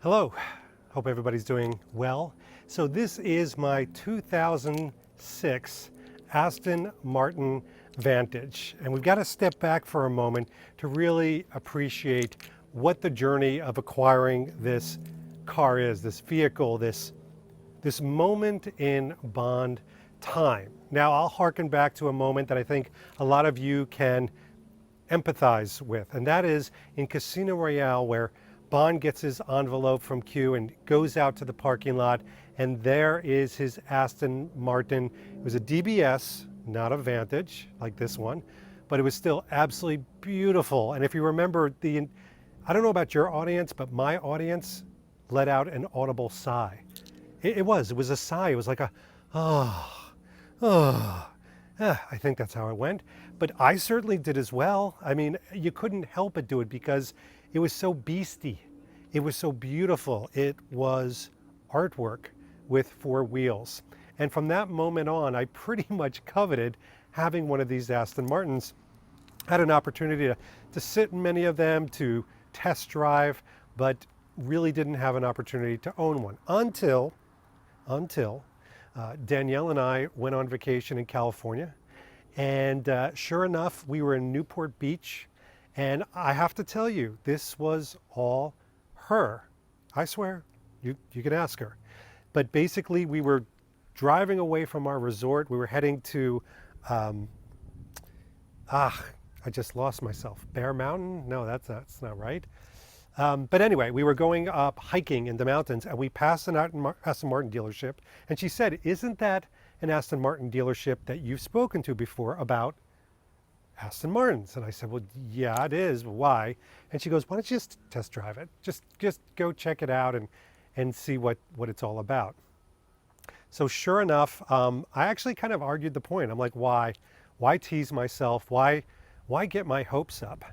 Hello, hope everybody's doing well. So this is my 2006 Aston Martin Vantage, and we've got to step back for a moment to really appreciate what the journey of acquiring this car is, this vehicle, this moment in Bond time. Now I'll harken back to a moment that I think a lot of you can empathize with, and that is in Casino Royale, where Bond gets his envelope from Q and goes out to the parking lot, and there is his Aston Martin. It was a DBS, not a Vantage like this one, but it was still absolutely beautiful. And if you remember, I don't know about your audience, but my audience let out an audible sigh. It was a sigh. It was like a, oh, oh. I think that's how it went. But I certainly did as well. I mean, you couldn't help but do it because it was so beastie. It was so beautiful. It was artwork with four wheels. And from that moment on, I pretty much coveted having one of these Aston Martins. I had an opportunity to sit in many of them, to test drive, but really didn't have an opportunity to own one until Danielle and I went on vacation in California, and sure enough, we were in Newport Beach, and I have to tell you, this was all her. I swear, you can ask her. But basically, we were driving away from our resort. We were heading to, I just lost myself. Bear Mountain? No, that's not right. But anyway, we were going up hiking in the mountains, and we passed an Aston Martin dealership. And she said, "Isn't that an Aston Martin dealership that you've spoken to before about Aston Martins?" And I said, "Well, yeah, it is. Why?" And she goes, "Why don't you just test drive it? Just go check it out and see what it's all about." So sure enough, I actually kind of argued the point. I'm like, why tease myself? Why get my hopes up?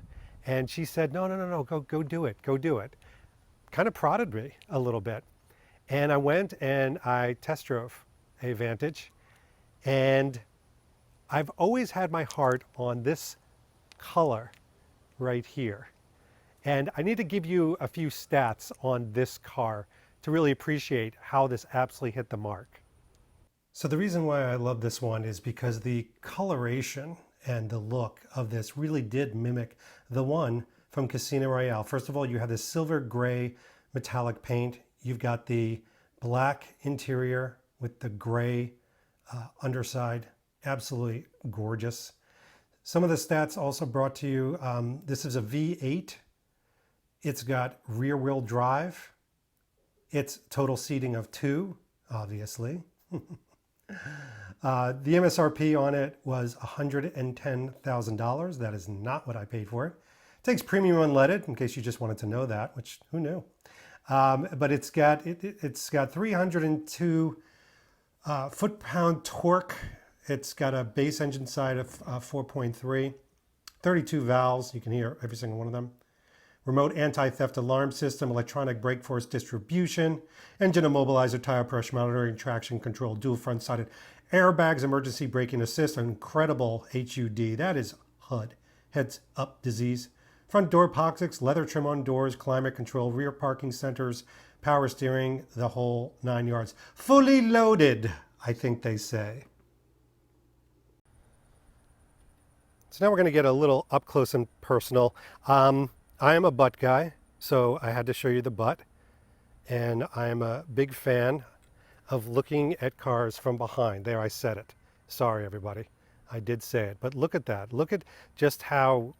And she said, no, go do it. Go do it. Kind of prodded me a little bit. And I went and I test drove a Vantage. And I've always had my heart on this color right here. And I need to give you a few stats on this car to really appreciate how this absolutely hit the mark. So the reason why I love this one is because the coloration and the look of this really did mimic the one from Casino Royale. First of all, you have this silver gray metallic paint. You've got the black interior with the gray underside. Absolutely gorgeous. Some of the stats also brought to you. This is a V8. It's got rear wheel drive. It's total seating of 2, obviously. The MSRP on it was $110,000. That is not what I paid for it. It takes premium unleaded, in case you just wanted to know that, which who knew? But it's got 302 foot-pound torque. It's got a base engine side of 4.3, 32 valves. You can hear every single one of them. Remote anti-theft alarm system, electronic brake force distribution, engine immobilizer, tire pressure monitoring, traction control, dual front-sided airbags, emergency braking assist, incredible HUD. That is HUD, heads up disease. Front door pockets, leather trim on doors, climate control, rear parking centers, power steering, the whole 9 yards. Fully loaded, I think they say. So now we're going to get a little up close and personal. I am a butt guy, so I had to show you the butt. And I am a big fan of looking at cars from behind. There, I said it. Sorry, everybody. I did say it. But look at that. Look at just how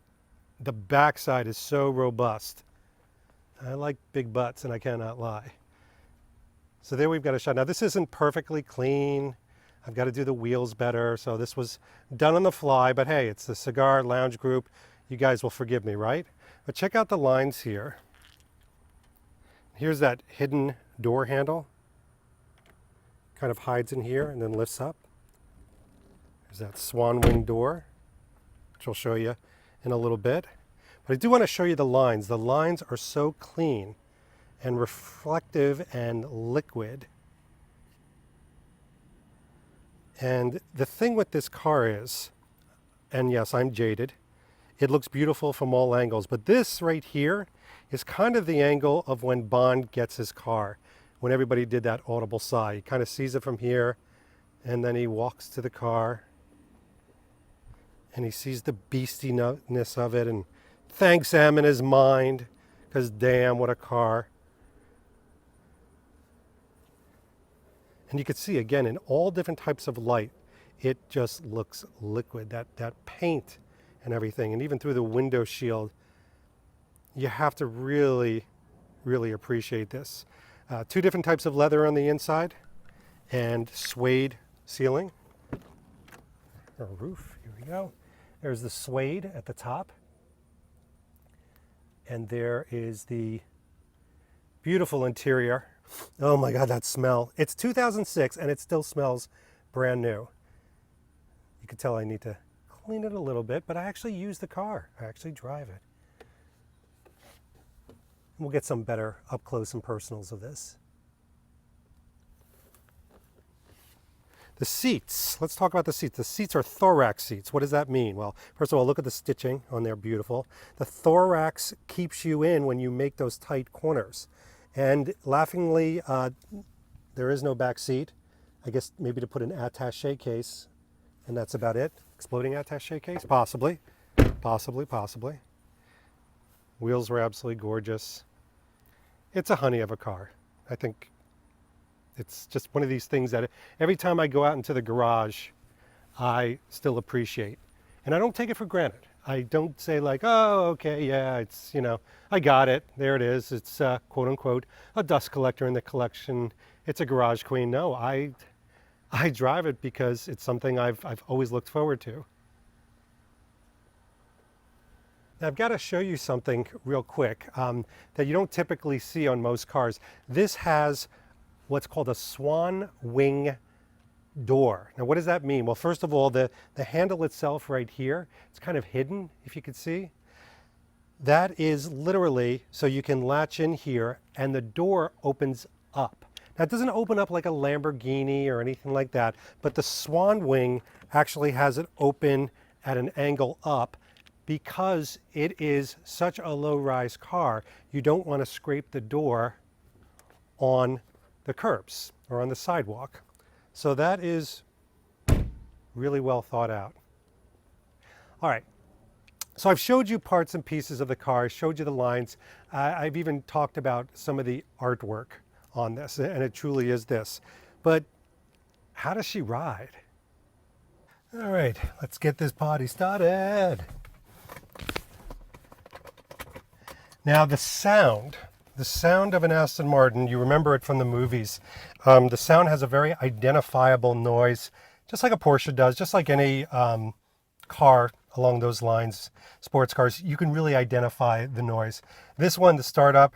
the backside is so robust. I like big butts, and I cannot lie. So there we've got a shot. Now, this isn't perfectly clean. I've got to do the wheels better. So this was done on the fly. But hey, it's the Cigar Lounge Group. You guys will forgive me, right? But check out the lines here. Here's that hidden door handle. Kind of hides in here and then lifts up. There's that swan wing door, which I'll show you in a little bit. But I do want to show you the lines. The lines are so clean and reflective and liquid. And the thing with this car is, and yes, I'm jaded, it looks beautiful from all angles, but this right here is kind of the angle of when Bond gets his car, when everybody did that audible sigh. He kind of sees it from here, and then he walks to the car, and he sees the beastiness of it, and thanks M in his mind, because damn, what a car. And you can see, again, in all different types of light, it just looks liquid, that paint and everything. And even through the window shield, you have to really, really appreciate this. 2 different types of leather on the inside and suede ceiling or roof. Here we go. There's the suede at the top. And there is the beautiful interior. Oh my God, that smell. It's 2006 and it still smells brand new. You can tell I need to clean it a little bit, but I actually use the car. I actually drive it. We'll get some better up close and personals of this. The seats. Let's talk about the seats. The seats are thorax seats. What does that mean? Well, first of all, look at the stitching on there. Beautiful. The thorax keeps you in when you make those tight corners. And laughingly, there is no back seat. I guess maybe to put an attaché case, and that's about it. Exploding attaché case? Possibly. Possibly. Wheels were absolutely gorgeous. It's a honey of a car. I think it's just one of these things that every time I go out into the garage, I still appreciate. And I don't take it for granted. I don't say like, oh, okay, yeah, it's, I got it. There it is. It's quote unquote a dust collector in the collection. It's a garage queen. No, I drive it because it's something I've always looked forward to. Now, I've got to show you something real quick that you don't typically see on most cars. This has what's called a Swan wing door. Now, what does that mean? Well, first of all, the handle itself right here, it's kind of hidden, if you could see. That is literally so you can latch in here and the door opens up. Now, it doesn't open up like a Lamborghini or anything like that, but the Swan wing actually has it open at an angle up because it is such a low-rise car. You don't want to scrape the door on the curbs or on the sidewalk. So that is really well thought out. All right, so I've showed you parts and pieces of the car, I showed you the lines. I've even talked about some of the artwork on this, and it truly is this. But how does she ride? All right, let's get this party started. Now the sound of an Aston Martin, you remember it from the movies. The sound has a very identifiable noise, just like a Porsche does, just like any car along those lines, sports cars. You can really identify the noise. This one, to start up,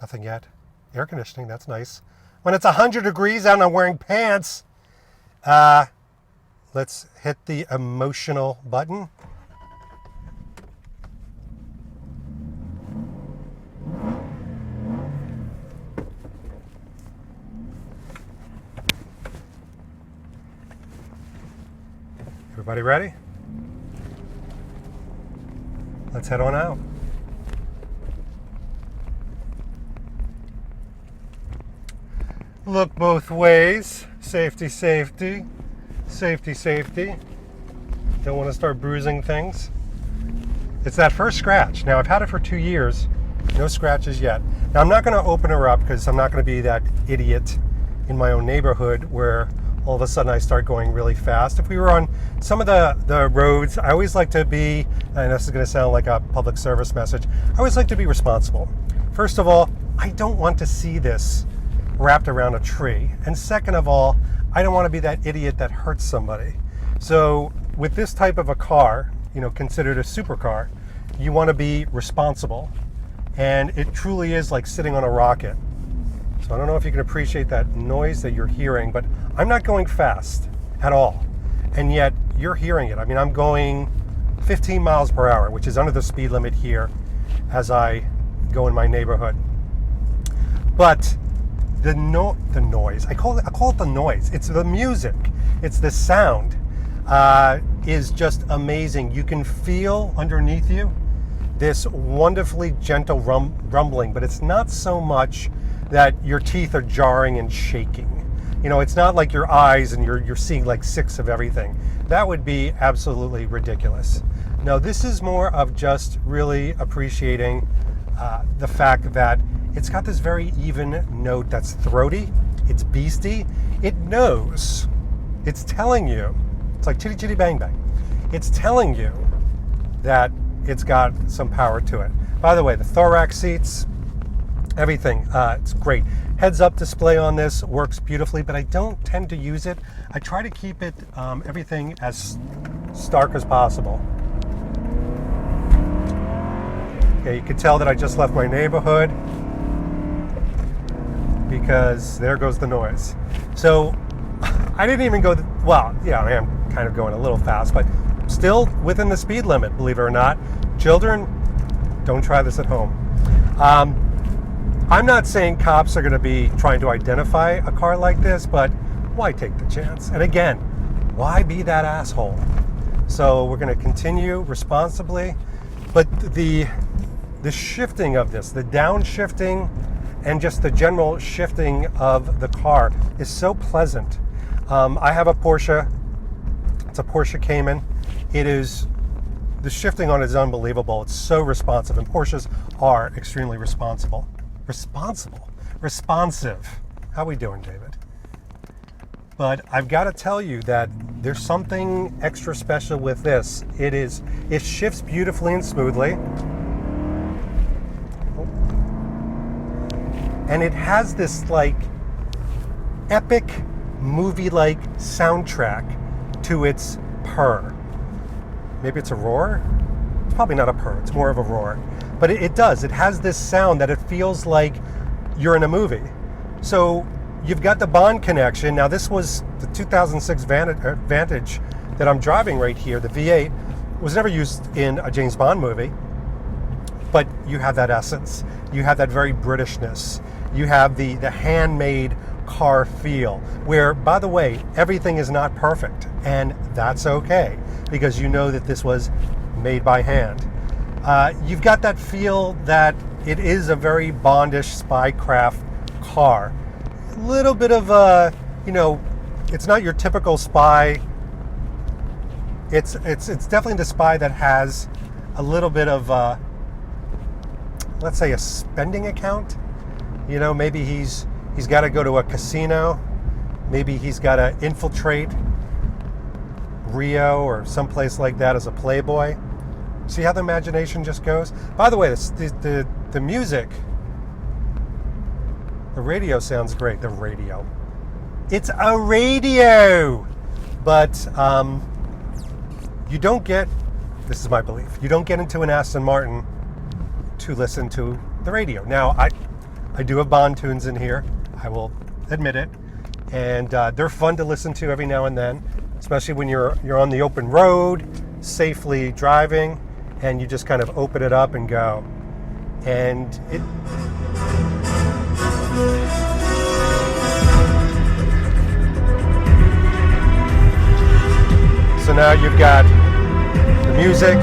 nothing yet. Air conditioning, that's nice. When it's 100 degrees out and I'm wearing pants, let's hit the emotional button. Everybody ready? Let's head on out. Look both ways. Safety, safety. Safety, safety. Don't want to start bruising things. It's that first scratch. Now, I've had it for 2 years. No scratches yet. Now, I'm not going to open her up because I'm not going to be that idiot in my own neighborhood where all of a sudden I start going really fast. If we were on some of the roads, I always like to be, and this is going to sound like a public service message, I always like to be responsible. First of all, I don't want to see this wrapped around a tree. And second of all, I don't want to be that idiot that hurts somebody. So with this type of a car, considered a supercar, you want to be responsible. And it truly is like sitting on a rocket. So I don't know if you can appreciate that noise that you're hearing, but I'm not going fast at all. And yet you're hearing it. I mean, I'm going 15 miles per hour, which is under the speed limit here as I go in my neighborhood. But the noise, I call it the noise. It's the music. It's the sound is just amazing. You can feel underneath you this wonderfully gentle rumbling, but it's not so much that your teeth are jarring and shaking. You know, it's not like your eyes and you're seeing like 6 of everything. That would be absolutely ridiculous. No, this is more of just really appreciating the fact that it's got this very even note that's throaty, it's beastie, it knows, it's telling you, it's like chitty chitty bang bang, it's telling you that it's got some power to it. By the way, the thorax seats, everything, it's great. Heads up display on this works beautifully, but I don't tend to use it. I try to keep it, everything as stark as possible. Okay, you can tell that I just left my neighborhood because there goes the noise. So I didn't even go, well, yeah, I am kind of going a little fast, but still within the speed limit, believe it or not. Children, don't try this at home. I'm not saying cops are going to be trying to identify a car like this, but why take the chance? And again, why be that asshole? So we're going to continue responsibly, but the shifting of this, the downshifting and just the general shifting of the car is so pleasant. I have a Porsche. It's a Porsche Cayman. The shifting on it is unbelievable. It's so responsive, and Porsches are extremely responsive. How we doing, David? But I've got to tell you that there's something extra special with this. It shifts beautifully and smoothly. And it has this like epic movie-like soundtrack to its purr. Maybe it's a roar? It's probably not a purr, it's more of a roar. But it does, it has this sound that it feels like you're in a movie. So you've got the Bond connection. Now this was the 2006 Vantage that I'm driving right here, the V8. Was never used in a James Bond movie, but you have that essence. You have that very Britishness. You have the handmade car feel, where, by the way, everything is not perfect, and that's okay, because you know that this was made by hand. You've got that feel that it is a very Bondish spycraft car. A little bit of it's not your typical spy. It's definitely the spy that has a little bit of let's say a spending account. You know, maybe he's got to go to a casino. Maybe he's got to infiltrate Rio or someplace like that as a playboy. See how the imagination just goes? By the way, the music, the radio sounds great. The radio. It's a radio! But you don't get, this is my belief, you don't get into an Aston Martin to listen to the radio. Now, I do have Bond tunes in here, I will admit it, and they're fun to listen to every now and then, especially when you're on the open road, safely driving, and you just kind of open it up and go. And so now you've got the music,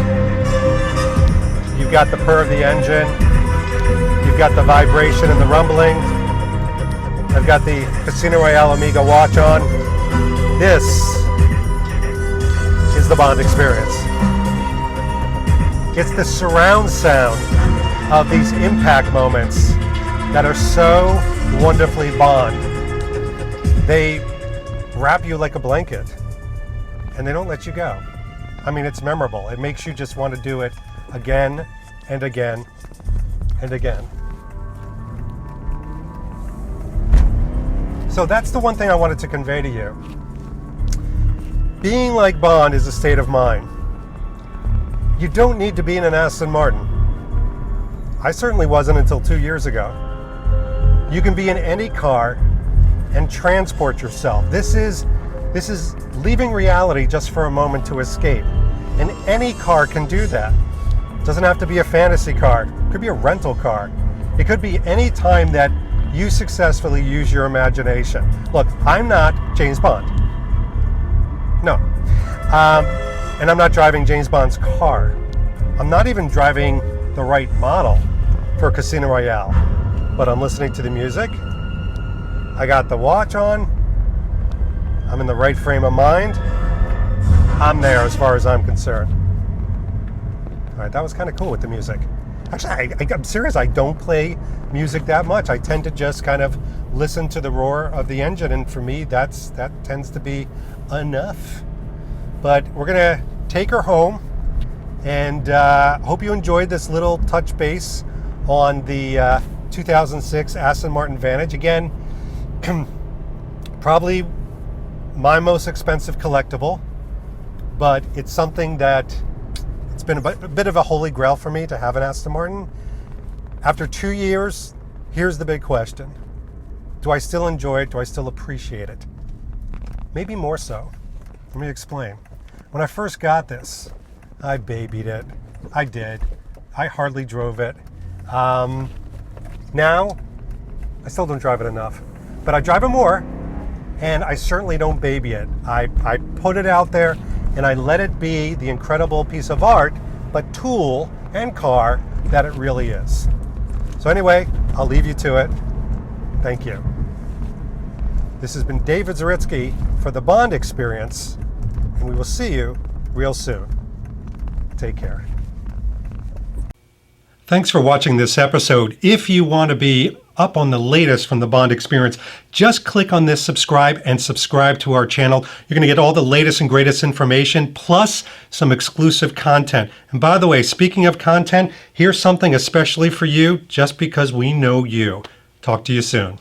you've got the purr of the engine, you've got the vibration and the rumbling. I've got the Casino Royale Amiga watch on. This is the Bond experience. It's the surround sound of these impact moments that are so wonderfully Bond. They wrap you like a blanket and they don't let you go. I mean, it's memorable. It makes you just want to do it again and again and again. So that's the one thing I wanted to convey to you. Being like Bond is a state of mind. You don't need to be in an Aston Martin. I certainly wasn't until 2 years ago. You can be in any car and transport yourself. This is leaving reality just for a moment to escape. And any car can do that. It doesn't have to be a fantasy car. It could be a rental car. It could be any time that you successfully use your imagination. Look, I'm not James Bond. No. And I'm not driving James Bond's car. I'm not even driving the right model for Casino Royale. But I'm listening to the music. I got the watch on. I'm in the right frame of mind. I'm there as far as I'm concerned. All right, that was kind of cool with the music. Actually, I'm serious. I don't play music that much. I tend to just kind of listen to the roar of the engine, and for me, that tends to be enough. But we're gonna take her home, and hope you enjoyed this little touch base on the 2006 Aston Martin Vantage. Again, probably my most expensive collectible, but it's something that it's been a bit of a holy grail for me to have an Aston Martin. After 2 years, here's the big question. Do I still enjoy it? Do I still appreciate it? Maybe more so. Let me explain. When I first got this, I babied it. I did. I hardly drove it. Now, I still don't drive it enough, but I drive it more, and I certainly don't baby it. I put it out there, and I let it be the incredible piece of art, but tool and car that it really is. So anyway, I'll leave you to it. Thank you. This has been David Zaritsky for the Bond Experience, and we will see you real soon. Take care. Thanks for watching this episode. If you want to be up on the latest from the Bond Experience, just click on this subscribe and subscribe to our channel. You're going to get all the latest and greatest information, plus some exclusive content. And by the way, speaking of content, here's something especially for you, just because we know you. Talk to you soon.